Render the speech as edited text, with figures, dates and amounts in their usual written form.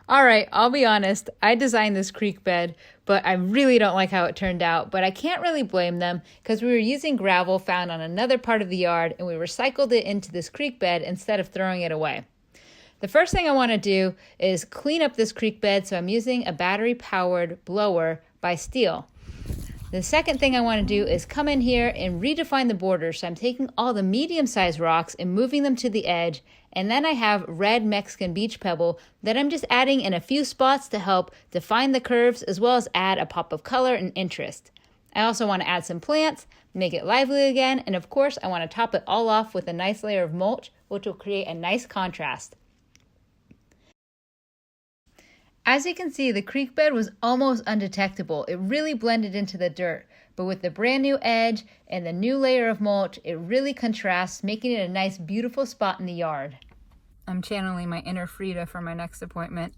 All right, I'll be honest, I designed this creek bed, but I really don't like how it turned out. But I can't really blame them because we were using gravel found on another part of the yard and we recycled it into this creek bed instead of throwing it away. The first thing I want to do is clean up this creek bed, so I'm using a battery-powered blower by Steel. The second thing I want to do is come in here and redefine the border. So I'm taking all the medium-sized rocks and moving them to the edge. And then I have red Mexican beach pebble that I'm just adding in a few spots to help define the curves as well as add a pop of color and interest. I also want to add some plants, make it lively again, and of course I want to top it all off with a nice layer of mulch, which will create a nice contrast. As you can see, the creek bed was almost undetectable. It really blended into the dirt, but with the brand new edge and the new layer of mulch, it really contrasts, making it a nice, beautiful spot in the yard. I'm channeling my inner Frida for my next appointment.